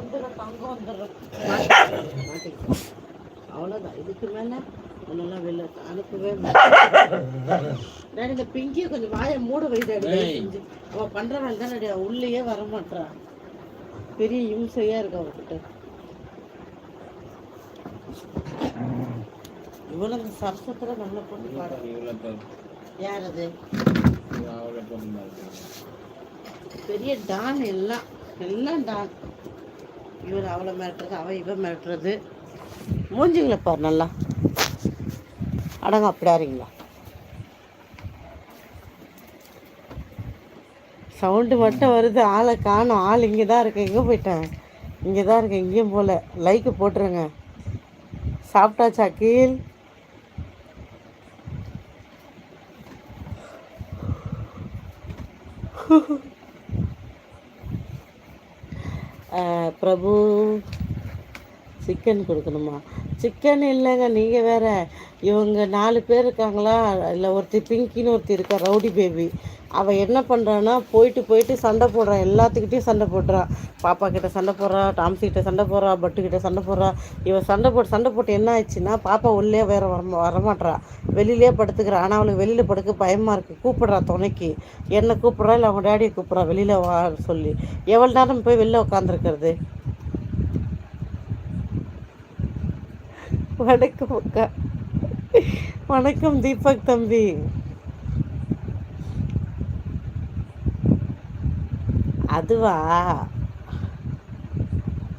வந்துடும், தங்கம் வந்துடும். அவ்வளோதான், இதுக்கு மேலே ஒன்றெல்லாம் வெளில அனுப்பவே மாட்டேன். இந்த பிங்கியை கொஞ்சம் வாயை மூட வைடாடி. அவள் பண்ணுற வேலை தான் நடி, உள்ளேயே வரமாட்டா. பெரிய இம்சையாக இருக்கு அவகிட்ட. இவ்வளோ இந்த சரசத்தில் நல்ல பொண்ணு பாடு. யார் அது? பெரிய டான், எல்லாம் எல்லாம் டான். இவர் அவளை மிரட்டுறது, அவள் இவன் மிரட்டுறது. மூஞ்சிங்கள பாரு நல்லா. அடங்க அப்படியாருங்களா? சவுண்டு மட்டும் வருது, ஆளை காணும். ஆள் இங்கே தான் இருக்கேன். எங்கே போயிட்டேன்? இங்கே தான் இருக்கேன், எங்கேயும் போகல. லைக்கு போட்டுருங்க. சாப்பிட்டாச்சா கீழ்? பிரபு சிக்கன் கொடுக்கணுமா? சிக்கன் இல்லைங்க, நீங்கள் வேற. இவங்க 4 பேர் இருக்காங்களா? இல்லை, ஒருத்தி பிங்கின்னு ஒருத்தி இருக்கா, ரவுடி பேபி. அவள் என்ன பண்ணுறான்னா, போயிட்டு சண்டை போடுறான். எல்லாத்துக்கிட்டையும் சண்டை போடுறான். பாப்பா கிட்ட சண்டை போடுறா, டாம்ஸி கிட்ட சண்டை போடுறா, பட்டுக்கிட்ட சண்டை போடுறா. இவன் சண்டை போட்டு என்ன ஆயிடுச்சுன்னா, பாப்பா உள்ளே வேற வரமாட்றா. வெளியிலே படுத்துக்கிறா. ஆனால் அவளுக்கு வெளியில் படுக்க பயமாக இருக்குது. கூப்பிட்றா துணைக்கு. என்னை கூப்பிட்றா, இல்லை அவங்க டேடியை கூப்பிட்றா வெளியில் வா சொல்லி. எவ்வளோ நேரம் போய் வெளில உட்காந்துருக்கிறது? வணக்கம் அக்கா. வணக்கம் தீபக் தம்பி. அதுவா,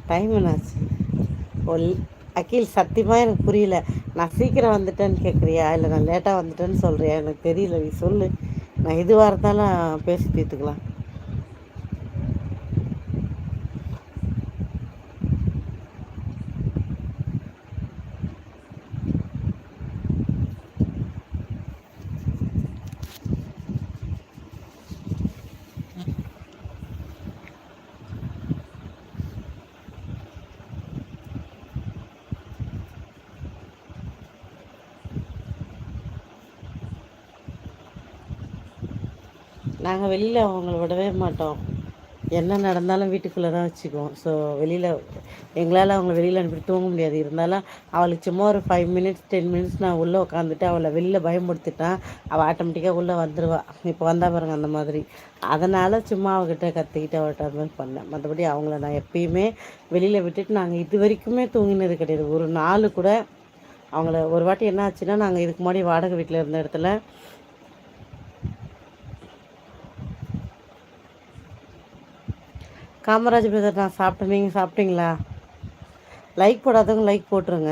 டைம் என்னாச்சு? அகில், சத்தியமாக எனக்கு புரியல. நான் சீக்கிரம் வந்துட்டேன்னு கேட்குறியா, இல்லை நான் லேட்டாக வந்துட்டேன்னு சொல்கிறியா? எனக்கு தெரியல, நீ சொல்லு. நான் எதுவாக இருந்தாலும் பேசி தீர்த்துக்கலாம். நாங்கள் வெளியில் அவங்கள விடவே மாட்டோம். என்ன நடந்தாலும் வீட்டுக்குள்ளே தான் வச்சுக்குவோம். ஸோ வெளியில் எங்களால் அவங்கள வெளியில் அனுப்பிட்டு தூங்க முடியாது. இருந்தாலும் அவளுக்கு சும்மா ஒரு 5 மினிட்ஸ் 10 மினிட்ஸ் நான் உள்ளே உட்காந்துட்டு அவளை வெளியில் பயன்படுத்திட்டான். அவள் ஆட்டோமேட்டிக்காக உள்ளே வந்துடுவா. இப்போ வந்தால் பாருங்க அந்த மாதிரி. அதனால் சும்மா அவகிட்ட கற்றுக்கிட்டு அவள்கிட்ட அது மாதிரி பண்ணேன். மற்றபடி அவங்கள நான் எப்பயுமே வெளியில் விட்டுட்டு நாங்கள் இது வரைக்குமே தூங்கினது கிடையாது. ஒரு நாள் கூட அவங்கள. ஒரு வாட்டி என்ன ஆச்சுன்னா, நாங்கள் இதுக்கு முன்னாடி வாடகை வீட்டில் இருந்த இடத்துல காமராஜ் பிரதர், நான் சாப்பிட்டேன். நீங்கள் சாப்பிட்டீங்களா? லைக் போடாதவங்க லைக் போட்டுருங்க.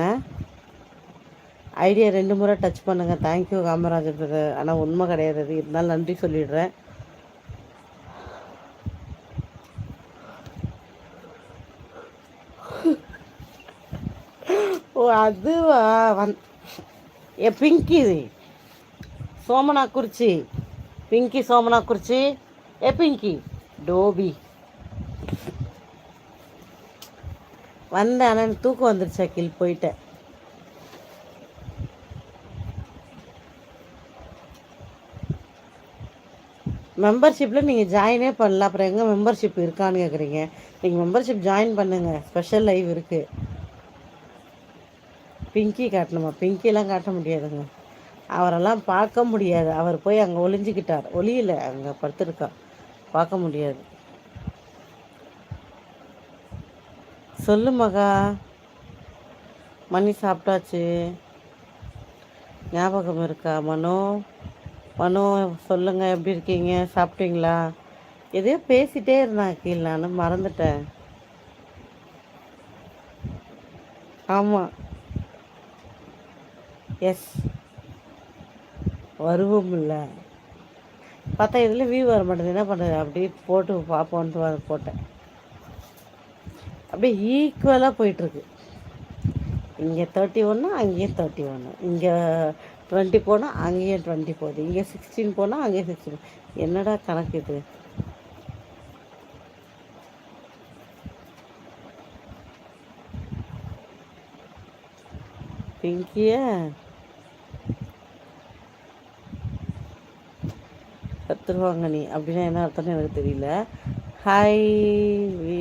ஐடியா 2 முறை டச் பண்ணுங்கள். Thank you Kamaraj brother. ஆனால் உண்மை கிடையாது அது, இருந்தாலும் நன்றி சொல்லிடுறேன். ஓ அதுவா? பிங்கி சோமனா குறிச்சி. பிங்கி சோமனா குறிச்சி. பிங்கி டோபி வந்தேன். ஆனால் எனக்கு தூக்கம் வந்துருச்சு அகில், போயிட்டேன். மெம்பர்ஷிப்பில் நீங்கள் ஜாயினே பண்ணல, அப்புறம் எங்கே மெம்பர்ஷிப் இருக்கான்னு கேட்குறீங்க? நீங்கள் மெம்பர்ஷிப் ஜாயின் பண்ணுங்கள். ஸ்பெஷல் லைவ் இருக்குது. பிங்கி காட்டணுமா? பிங்கிலாம் காட்ட முடியாதுங்க. அவரெல்லாம் பார்க்க முடியாது. அவர் போய் அங்கே ஒளிஞ்சிக்கிட்டார். ஒளியில் அங்கே படுத்துருக்கா, பார்க்க முடியாது. சொல்லு மகா. மணி சாப்பிட்டாச்சு. ஞாபகம் இருக்கா மனோ? மனோ சொல்லுங்கள், எப்படி இருக்கீங்க? சாப்பிட்டீங்களா? எதையோ பேசிகிட்டே இருந்தேன் கீழே, நான் மறந்துட்டேன். ஆமாம், எஸ் வருவோம். இல்லை பார்த்தா இதில் வியூ வர மாட்டேங்குது. என்ன பண்ணுறது? அப்படியே போட்டு பார்ப்போன்ட்டு போட்டேன். அப்படியே ஈக்குவலாக போயிட்டுருக்கு. இங்கே 31, அங்கேயும் 31. இங்கே 20 போனால் அங்கேயும் 20 போகுது. இங்கே 16 போனால் அங்கேயும் 16. என்னடா கணக்கு இது? பிங்கிய கற்றுருவாங்க நீ அப்படின்னா என்ன அர்த்தம்னு எனக்கு தெரியல. ஹாய்